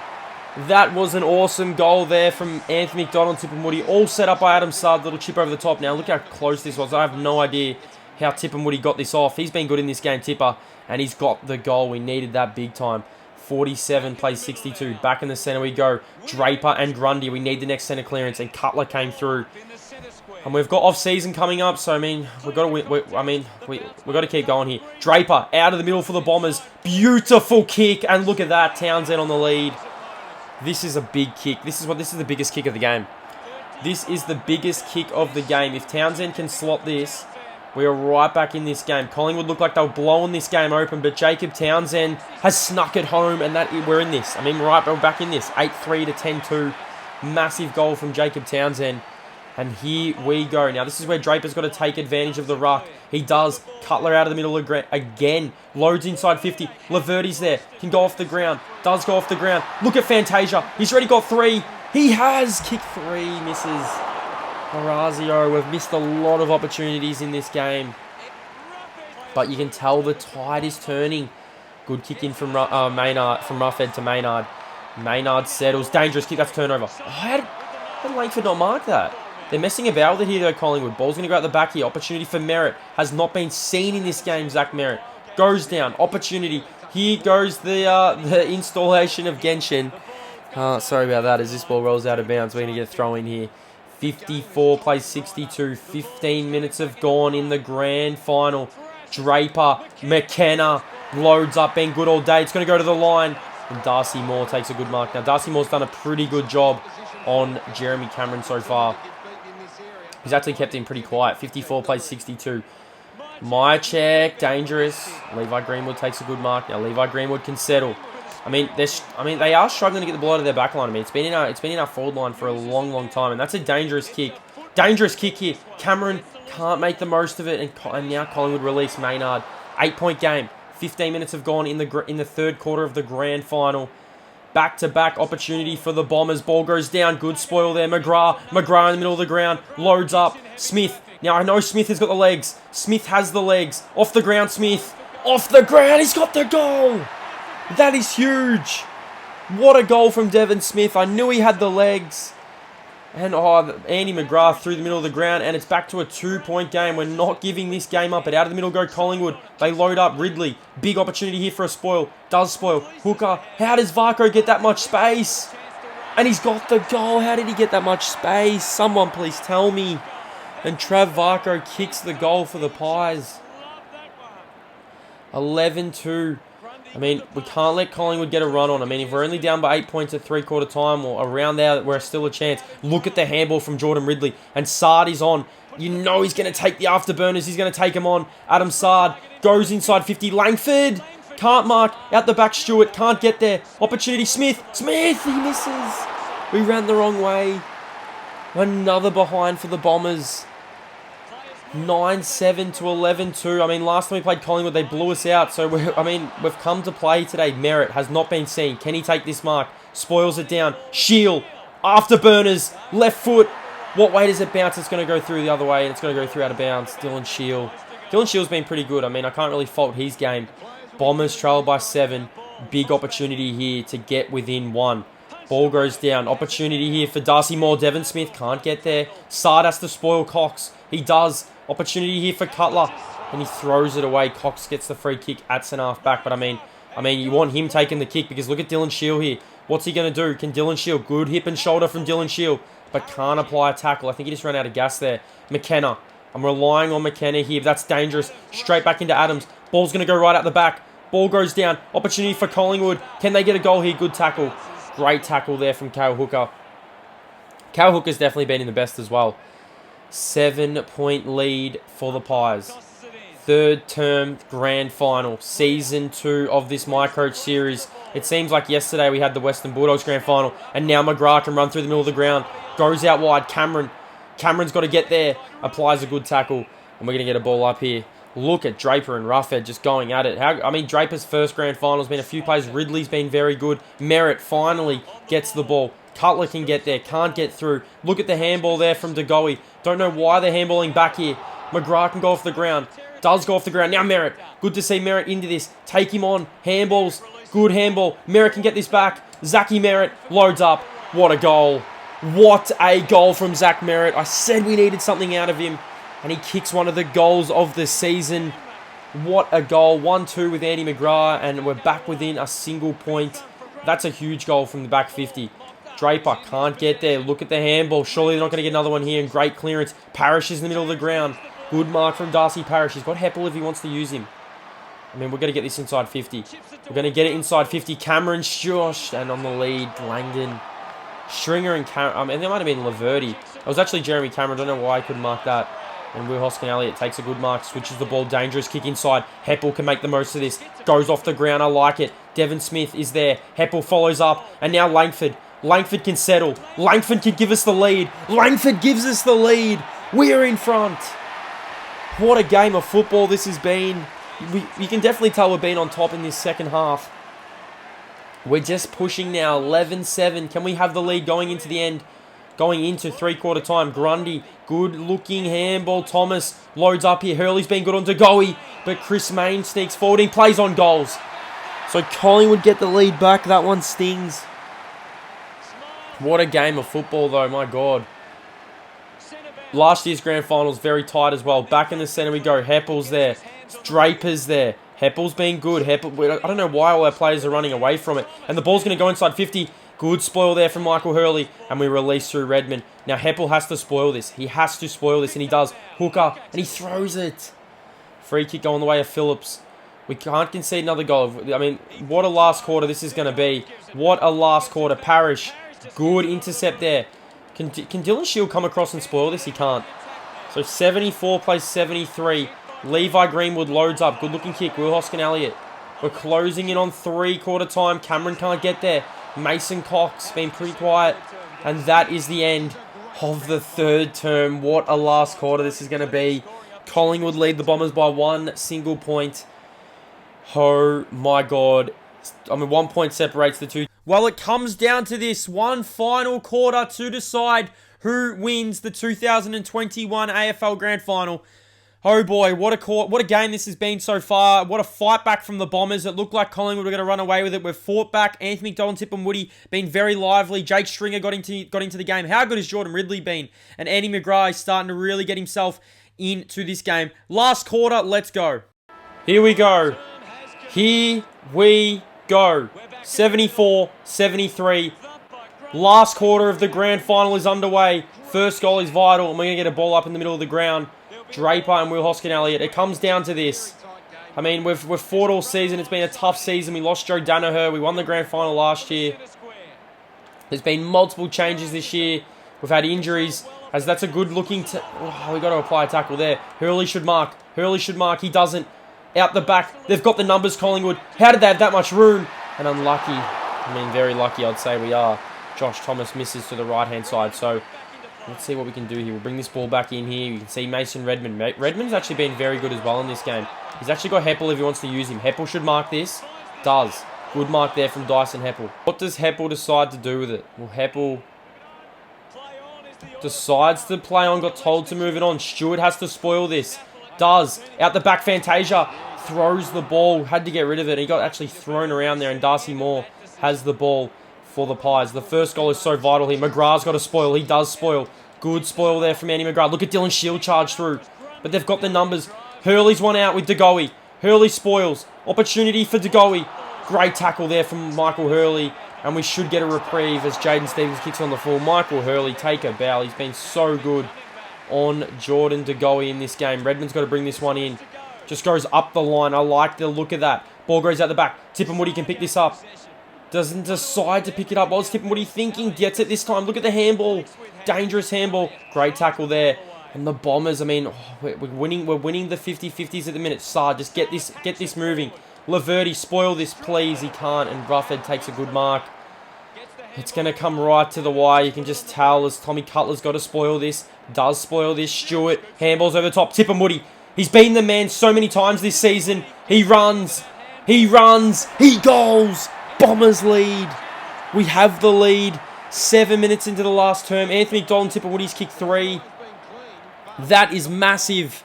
That was an awesome goal there from Anthony McDonald, Tippin Woody. All set up by Adam Sard. Little chip over the top. Now, look how close this was. I have no idea how Tippin Woody got this off. He's been good in this game, Tipper. And he's got the goal. We needed that big time. 47 plays 62. Back in the centre we go. Draper and Grundy. We need the next centre clearance. And Cutler came through. And we've got off-season coming up. So, I mean, we've got to keep going here. Draper out of the middle for the Bombers. Beautiful kick. And look at that. Townsend on the lead. This is a big kick. This is the biggest kick of the game. This is the biggest kick of the game. If Townsend can slot this, we are right back in this game. Collingwood look like they're blowing this game open, but Jacob Townsend has snuck it home, and we're in this. I mean, we're back in this. 8-3 to 10-2. Massive goal from Jacob Townsend. And here we go. Now, this is where Draper's got to take advantage of the ruck. He does. Cutler out of the middle again. Loads inside 50. Laverty's there. Can go off the ground. Does go off the ground. Look at Fantasia. He's already got 3. He has kicked 3. Misses. Orazio. We've missed a lot of opportunities in this game. But you can tell the tide is turning. Good kick in from Maynard, from Roughhead to Maynard. Maynard settles. Dangerous kick. That's turnover. Oh, how did Langford not mark that? They're messing about with it here, though, Collingwood. Ball's going to go out the back here. Opportunity for Merritt. Has not been seen in this game, Zach Merritt. Goes down. Opportunity. Here goes the installation of Genshin. Sorry about that. As this ball rolls out of bounds, we're going to get a throw in here. 54 plays 62. 15 minutes have gone in the grand final. Draper. McKenna. Loads up. Been good all day. It's going to go to the line. And Darcy Moore takes a good mark. Now, Darcy Moore's done a pretty good job on Jeremy Cameron so far. He's actually kept him pretty quiet. 54 plays 62. My check, dangerous. Levi Greenwood takes a good mark. Now Levi Greenwood can settle. I mean, they are struggling to get the ball out of their back line. I mean, it's been in our forward line for a long, long time, and that's a dangerous kick. Dangerous kick here. Cameron can't make the most of it, and now Collingwood release Maynard. 8-point game. 15 minutes have gone in the third quarter of the grand final. Back-to-back opportunity for the Bombers. Ball goes down. Good spoil there. McGrath in the middle of the ground. Loads up. Smith. Now, I know Smith has got the legs. Smith has the legs. Off the ground, Smith. Off the ground. He's got the goal. That is huge. What a goal from Devon Smith. I knew he had the legs. And, Andy McGrath through the middle of the ground. And it's back to a 2-point game. We're not giving this game up. But out of the middle go Collingwood. They load up Ridley. Big opportunity here for a spoil. Does spoil. Hooker. How does Varco get that much space? And he's got the goal. How did he get that much space? Someone please tell me. And Trav Varco kicks the goal for the Pies. 11-2. I mean, we can't let Collingwood get a run on. I mean, if we're only down by 8 points at three-quarter time or around there, we're still a chance. Look at the handball from Jordan Ridley. And Sard is on. You know he's going to take the afterburners. He's going to take him on. Adam Sard goes inside 50. Langford can't mark. Out the back, Stewart can't get there. Opportunity, Smith. Smith, he misses. We ran the wrong way. Another behind for the Bombers. 9-7 to 11-2. I mean, last time we played Collingwood, they blew us out. So, we've come to play today. Merritt has not been seen. Can he take this mark? Spoils it down. Shield. Afterburners. Left foot. What way does it bounce? It's going to go through the other way, and it's going to go through out of bounds. Dylan Shield. Dylan Shield's been pretty good. I mean, I can't really fault his game. Bombers trail by 7. Big opportunity here to get within 1. Ball goes down. Opportunity here for Darcy Moore. Devon Smith can't get there. Sard has to spoil Cox. He does. Opportunity here for Cutler. And he throws it away. Cox gets the free kick at centre-half back. But I mean, you want him taking the kick because look at Dylan Shield here. What's he going to do? Can Dylan Shield? Good hip and shoulder from Dylan Shield. But can't apply a tackle. I think he just ran out of gas there. McKenna. I'm relying on McKenna here. But that's dangerous. Straight back into Adams. Ball's going to go right out the back. Ball goes down. Opportunity for Collingwood. Can they get a goal here? Good tackle. Great tackle there from Cale Hooker. Cale Hooker's definitely been in the best as well. 7-point lead for the Pies. Third term grand final. Season 2 of this MyCoach series. It seems like yesterday we had the Western Bulldogs grand final. And now McGrath can run through the middle of the ground. Goes out wide. Cameron's got to get there. Applies a good tackle. And we're going to get a ball up here. Look at Draper and Ruffhead just going at it. Draper's first grand final has been a few plays. Ridley's been very good. Merritt finally gets the ball. Cutler can get there. Can't get through. Look at the handball there from DeGoey. Don't know why they're handballing back here. McGrath can go off the ground. Does go off the ground. Now Merritt. Good to see Merritt into this. Take him on. Handballs. Good handball. Merritt can get this back. Zachy Merritt loads up. What a goal. What a goal from Zach Merritt. I said we needed something out of him. And he kicks one of the goals of the season. What a goal. 1-2 with Andy McGrath. And we're back within a single point. That's a huge goal from the back 50. Draper can't get there. Look at the handball. Surely they're not going to get another one here. And great clearance. Parrish is in the middle of the ground. Good mark from Darcy Parrish. He's got Heppel if he wants to use him. I mean, we're going to get this inside 50. We're going to get it inside 50. Cameron Stewart. And on the lead, Langdon. Stringer and Cameron. And there might have been Laverty. It was actually Jeremy Cameron. I don't know why I couldn't mark that. And Will Hoskin-Elliott takes a good mark. Switches the ball. Dangerous kick inside. Heppel can make the most of this. Goes off the ground. I like it. Devon Smith is there. Heppel follows up. And now Langford. Langford can settle. Langford can give us the lead. Langford gives us the lead. We're in front. What a game of football this has been. You can definitely tell we've been on top in this second half. We're just pushing now. 11-7. Can we have the lead going into the end? Going into three-quarter time. Grundy. Good-looking handball. Thomas loads up here. Hurley's been good on DeGoey. But Chris Mayne sneaks forward. He plays on goals. So Collingwood get the lead back. That one stings. What a game of football, though, my God. Last year's grand final was very tight as well. Back in the centre we go. Heppel's there. Draper's there. Heppel's been good. Heppel, I don't know why all our players are running away from it. And the ball's going to go inside 50. Good spoil there from Michael Hurley. And we release through Redmond. Now, Heppel has to spoil this. He has to spoil this, and he does. Hooker, and he throws it. Free kick going the way of Phillips. We can't concede another goal. I mean, what a last quarter this is going to be. What a last quarter. Parrish, good intercept there. Can Dylan Shield come across and spoil this? He can't. So 74 plays 73. Levi Greenwood loads up. Good looking kick. Will Hoskin-Elliott. We're closing in on 3/4 time. Cameron can't get there. Mason Cox been pretty quiet. And that is the end of the third term. What a last quarter this is going to be. Collingwood lead the Bombers by 1 single point. Oh my God. I mean, 1 point separates the two. Well, it comes down to this one final quarter to decide who wins the 2021 AFL Grand Final. Oh boy, what a game this has been so far. What a fight back from the Bombers. It looked like Collingwood were going to run away with it. We've fought back. Anthony McDonald, Tip and Woody been very lively. Jake Stringer got into the game. How good has Jordan Ridley been? And Andy McGrath is starting to really get himself into this game. Last quarter, let's go. Here we go. Here we go. 74-73. Last quarter of the grand final is underway. First goal is vital, and we're going to get a ball up in the middle of the ground. Draper and Will Hoskin-Elliott. It comes down to this. I mean, we've fought all season. It's been a tough season. We lost Joe Danaher. We won the grand final last year. There's been multiple changes this year. We've had injuries. As that's a good looking... we got to apply a tackle there. Hurley should mark. Hurley should mark. He doesn't. Out the back. They've got the numbers, Collingwood. How did they have that much room? And unlucky. I mean, very lucky, I'd say we are. Josh Thomas misses to the right-hand side. So, let's see what we can do here. We'll bring this ball back in here. You can see Mason Redmond. Redmond's actually been very good as well in this game. He's actually got Heppel if he wants to use him. Heppel should mark this. Does. Good mark there from Dyson Heppel. What does Heppel decide to do with it? Well, Heppel decides to play on. Got told to move it on. Stewart has to spoil this. Does. Out the back, Fantasia throws the ball. Had to get rid of it. He got actually thrown around there, and Darcy Moore has the ball for the Pies. The first goal is so vital here. McGrath's got to spoil. He does spoil. Good spoil there from Andy McGrath. Look at Dylan Shield charge through. But they've got the numbers. Hurley's one out with DeGoey. Hurley spoils. Opportunity for DeGoey. Great tackle there from Michael Hurley. And we should get a reprieve as Jaden Stevens kicks on the full. Michael Hurley, take a bow. He's been so good on Jordan DeGoey in this game. Redmond's got to bring this one in. Just goes up the line. I like the look of that. Ball goes out the back. Tip and Woody can pick this up. Doesn't decide to pick it up. What's Tip and Woody thinking? Gets it this time. Look at the handball. Dangerous handball. Great tackle there. And the Bombers, I mean, we're winning the 50-50s at the minute. Saad, just get this moving. Laverty, spoil this, please. He can't. And Roughhead takes a good mark. It's going to come right to the wire. You can just tell as Tommy Cutler's got to spoil this. Does spoil this. Stewart, handballs over the top. Tip and Woody. He's beaten the man so many times this season. He runs. He runs. He goals. Bombers lead. We have the lead. 7 minutes into the last term. Anthony McDonald, Tip and Woody's kick 3. That is massive.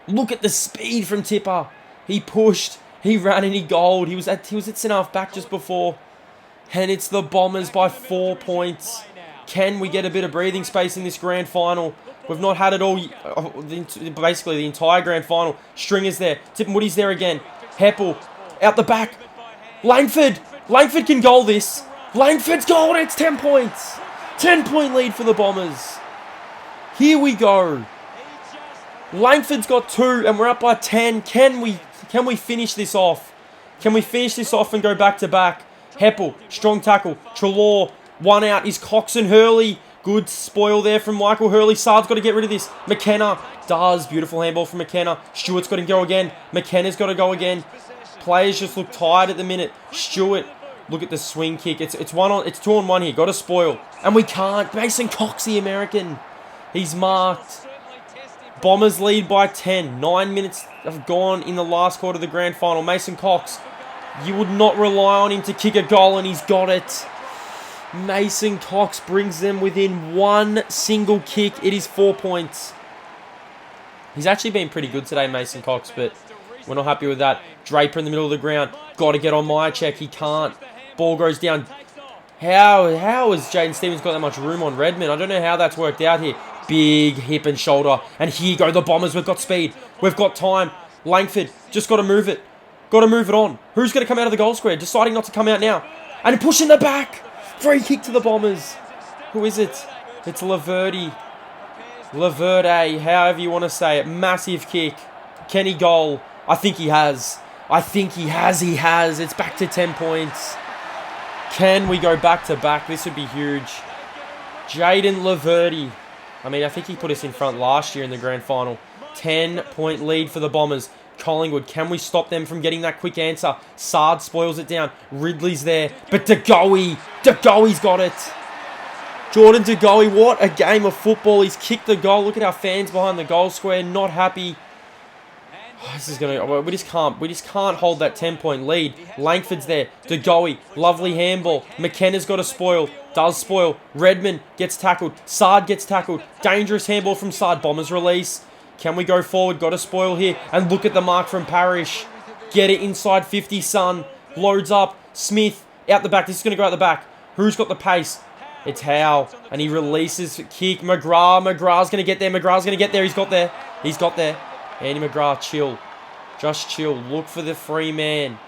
Look at the speed from Tipper. He pushed. He ran and he goaled. He was at centre half back just before. And it's the Bombers by 4 points. Can we get a bit of breathing space in this grand final? We've not had it all, basically the entire grand final. Stringer's there. Tip and Woody's there again. Heppel out the back. Langford. Langford can goal this. Langford's goal. It's 10 points. 10-point lead for the Bombers. Here we go. Langford's got 2 and we're up by 10. Can we finish this off? Can we finish this off and go back to back? Heppel, strong tackle. Trelaw, one out is Cox and Hurley. Good spoil there from Michael Hurley. Saad's got to get rid of this. McKenna does. Beautiful handball from McKenna. Stewart's got to go again. McKenna's got to go again. Players just look tired at the minute. Stewart, look at the swing kick. It's 2 on 1 here. Got to spoil. And we can't. Mason Cox, the American. He's marked. Bombers lead by 10. 9 minutes have gone in the last quarter of the grand final. Mason Cox, you would not rely on him to kick a goal, and he's got it. Mason Cox brings them within 1 single kick. It is 4 points. He's actually been pretty good today, Mason Cox, but we're not happy with that. Draper in the middle of the ground. Got to get on my check. He can't. Ball goes down. How has Jaden Stevens got that much room on Redmond? I don't know how that's worked out here. Big hip and shoulder. And here go the Bombers. We've got speed. We've got time. Langford, just got to move it. Got to move it on. Who's going to come out of the goal square? Deciding not to come out now. And pushing the back. Free kick to the Bombers. Who is it? It's Laverde. Laverde, however you want to say it. Massive kick. Kenny goal. I think he has. He has. It's back to 10 points. Can we go back to back? This would be huge. Jaden Laverde. I mean, I think he put us in front last year in the grand final. 10-point lead for the Bombers. Collingwood, can we stop them from getting that quick answer? Sard spoils it down. Ridley's there. But DeGoey's got it. Jordan DeGoey, what a game of football. He's kicked the goal. Look at our fans behind the goal square. Not happy. Oh, this is gonna. We just can't hold that 10-point lead. Langford's there. DeGoey, lovely handball. McKenna's got a spoil. Does spoil. Redmond gets tackled. Sard gets tackled. Dangerous handball from Sard. Bombers release. Can we go forward? Got a spoil here. And look at the mark from Parrish. Get it inside 50, son. Loads up. Smith out the back. This is going to go out the back. Who's got the pace? It's Howe. And he releases kick. McGrath's going to get there. He's got there. Andy McGrath, chill. Just chill. Look for the free man.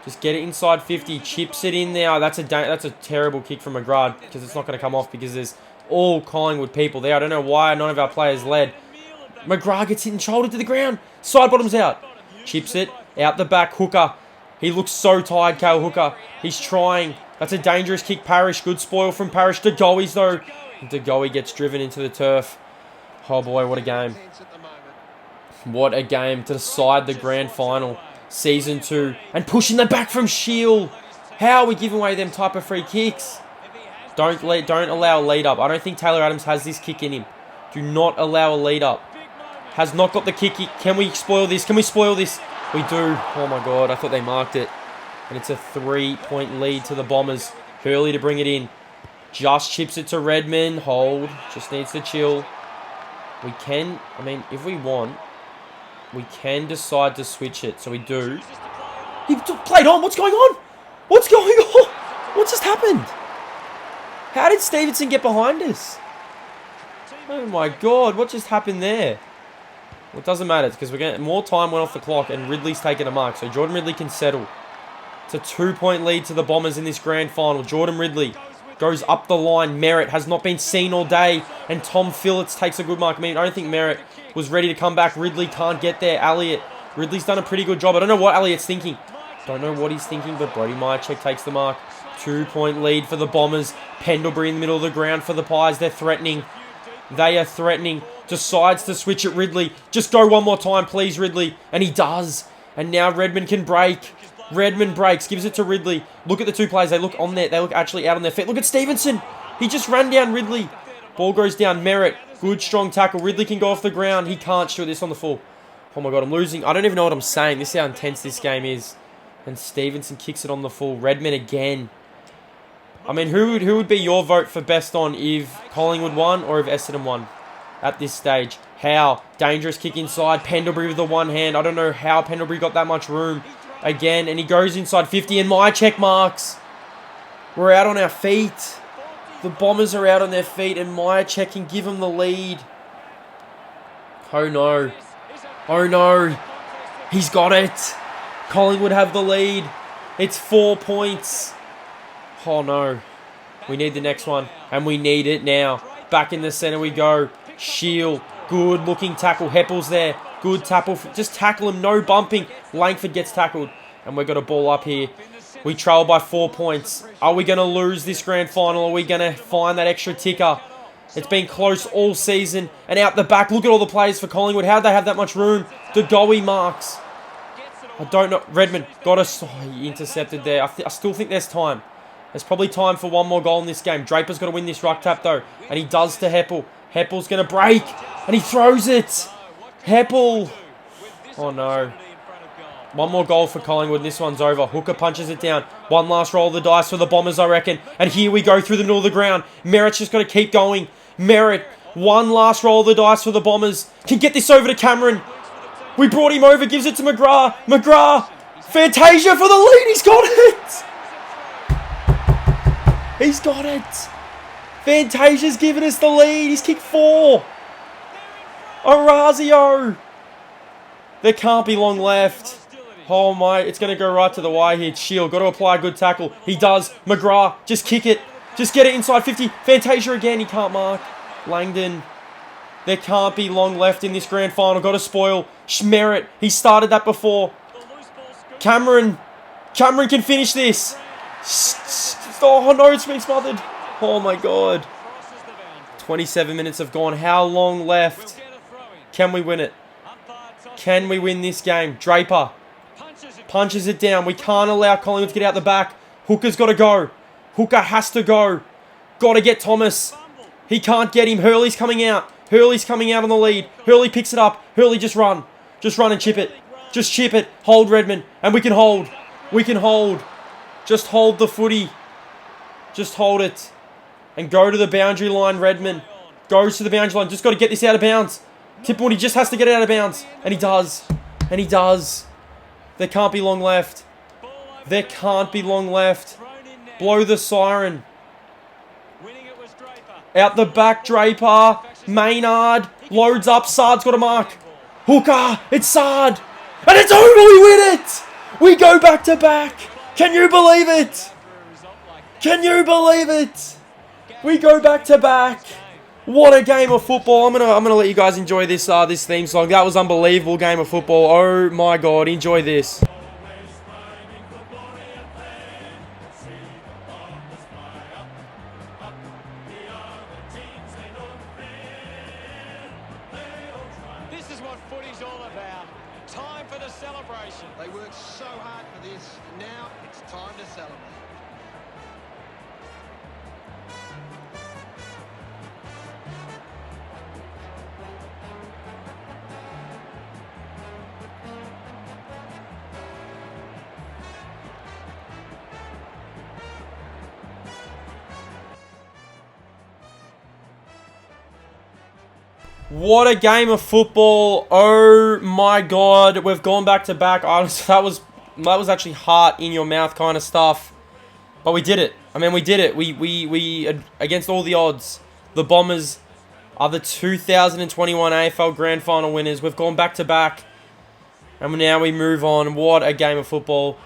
Just get it inside 50. Chips it in there. That's a terrible kick from McGrath because it's not going to come off because there's all Collingwood people there. I don't know why none of our players led. McGrath gets hit and shouldered to the ground. Side bottoms out. Chips it. Out the back. Hooker. He looks so tired, Cale Hooker. He's trying. That's a dangerous kick. Parrish. Good spoil from Parrish. DeGoey's though. DeGoey gets driven into the turf. Oh boy, what a game. What a game to decide the grand final. Season 2. And pushing the back from Shield. How are we giving away them type of free kicks? Don't allow a lead up. I don't think Taylor Adams has this kick in him. Do not allow a lead up. Has not got the kick. Can we spoil this? We do. Oh my god, I thought they marked it. And it's a 3-point lead to the Bombers. Hurley to bring it in. Just chips it to Redmond. Hold. Just needs to chill. We can, I mean, if we want, we can decide to switch it. So we do. He played on. What's going on? What's just happened? How did Stevenson get behind us? Oh my god, what just happened there? Well, it doesn't matter. It's because we're getting more time went off the clock and Ridley's taken a mark. So Jordan Ridley can settle. It's a 2-point lead to the Bombers in this grand final. Jordan Ridley goes up the line. Merritt has not been seen all day. And Tom Phillips takes a good mark. I mean, I don't think Merritt was ready to come back. Ridley can't get there. Elliott. Ridley's done a pretty good job. I don't know what Elliott's thinking. Don't know what he's thinking, but Brody Myercheck takes the mark. 2-point lead for the Bombers. Pendlebury in the middle of the ground for the Pies. They're threatening. They are threatening. Decides to switch it, Ridley. Just go one more time, please, Ridley. And he does. And now Redmond can break. Redmond breaks. Gives it to Ridley. Look at the two players. They look on there. They look actually out on their feet. Look at Stevenson. He just ran down Ridley. Ball goes down. Merritt. Good, strong tackle. Ridley can go off the ground. He can't shoot this on the full. Oh my god, I'm losing. I don't even know what I'm saying. This is how intense this game is. And Stevenson kicks it on the full. Redmond again. I mean, who would be your vote for best on if Collingwood won or if Essendon won at this stage? How? Dangerous kick inside. Pendlebury with the one hand. I don't know how Pendlebury got that much room. Again, and he goes inside 50 and Myercheck marks. We're out on our feet. The Bombers are out on their feet and Myercheck can give them the lead. Oh no. Oh no. He's got it. Collingwood have the lead. It's 4 points. Oh no. We need the next one. And we need it now. Back in the centre we go. Shield. Good looking tackle. Heppel's there. Good tackle. Just tackle him. No bumping. Langford gets tackled. And we've got a ball up here. We trail by 4 points. Are we going to lose this grand final? Are we going to find that extra ticker? It's been close all season. And out the back. Look at all the players for Collingwood. How'd they have that much room? DeGoey marks. I don't know. Redmond got us. Oh, he intercepted there. I still think there's time. There's probably time for one more goal in this game. Draper's got to win this ruck tap though. And he does to Heppel. Heppel's going to break. And he throws it. Heppel. Oh no. One more goal for Collingwood. This one's over. Hooker punches it down. One last roll of the dice for the Bombers, I reckon. And here we go through the middle of the ground. Merritt's just got to keep going. Merritt. One last roll of the dice for the Bombers. Can get this over to Cameron. We brought him over. Gives it to McGrath. McGrath. Fantasia for the lead. He's got it. He's got it. Fantasia's given us the lead. He's kicked 4. Orazio. There can't be long left. Oh my, it's going to go right to the wire here. Shield, got to apply a good tackle. He does. McGrath, just kick it. Just get it inside 50. Fantasia again, he can't mark. Langdon. There can't be long left in this grand final. Got to spoil. Schmerrit, he started that before. Cameron can finish this. Oh no, it's been smothered. Oh my god. 27 minutes have gone. How long left? Can we win it? Can we win this game? Draper punches it down. We can't allow Collingwood to get out the back. Hooker's got to go. Hooker has to go. Got to get Thomas. He can't get him. Hurley's coming out. Hurley's coming out on the lead. Hurley picks it up. Hurley just run. Just run and chip it. Just chip it. Hold Redmond. And we can hold. We can hold. Just hold the footy. Just hold it. And go to the boundary line, Redmond. Goes to the boundary line. Just got to get this out of bounds. Tipwood, he just has to get it out of bounds. And he does. And he does. There can't be long left. There can't be long left. Blow the siren. Out the back, Draper. Maynard. Loads up. Sard's got a mark. Hooker. It's Sard. And it's over. We win it. We go back to back. Can you believe it? Can you believe it? We go back to back. What a game of football. I'm gonna let you guys enjoy this this theme song. That was unbelievable game of football. Oh my god, enjoy this. This is what footy's all about. Time for the celebration. They worked so hard for this. Now it's time to celebrate. What a game of football. Oh my god. We've gone back to back. Honestly, that was actually heart in your mouth kind of stuff. But we did it. I mean, we did it. We against all the odds, the Bombers are the 2021 AFL Grand-Final winners. We've gone back to back. And now we move on. What a game of football.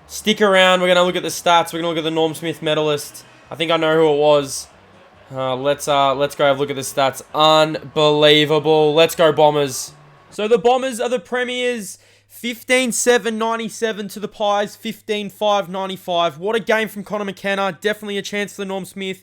Stick around. We're going to look at the stats. We're going to look at the Norm Smith medalist. I think I know who it was. Let's go have a look at the stats. Unbelievable. Let's go Bombers. So the Bombers are the premiers. 15-7-97 to the Pies. 15-5-95. What a game from Connor McKenna. Definitely a chance for the Norm Smith.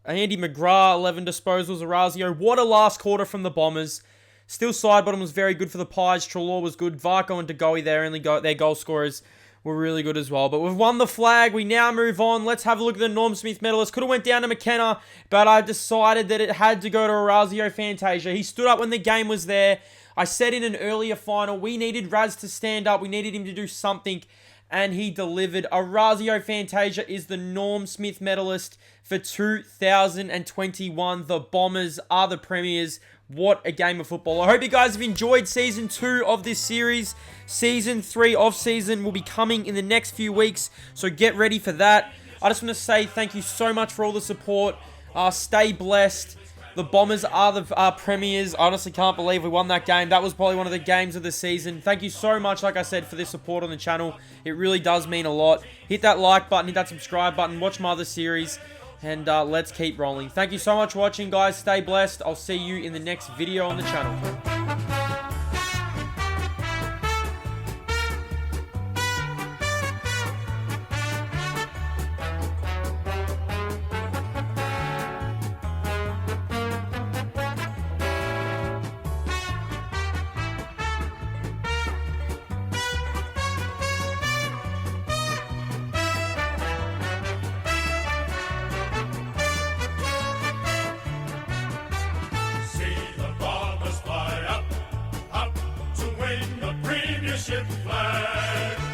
Andy McGrath, 11 disposals. Orazio. What a last quarter from the Bombers. Still Sidebottom was very good for the Pies. Trelaw was good. Varco and DeGoey, their goal scorers were really good as well. But we've won the flag. We now move on. Let's have a look at the Norm Smith medalist. Could have went down to McKenna, but I decided that it had to go to Orazio Fantasia. He stood up when the game was there. I said in an earlier final, we needed Raz to stand up. We needed him to do something, and he delivered. Orazio Fantasia is the Norm Smith medalist for 2021. The Bombers are the premiers. What a game of football. I hope you guys have enjoyed Season 2 of this series. Season 3 off-season will be coming in the next few weeks, so get ready for that. I just want to say thank you so much for all the support. Stay blessed. The Bombers are the premiers. I honestly can't believe we won that game. That was probably one of the games of the season. Thank you so much, like I said, for the support on the channel. It really does mean a lot. Hit that like button, hit that subscribe button, watch my other series. And let's keep rolling. Thank you so much for watching, guys. Stay blessed. I'll see you in the next video on the channel. Flag.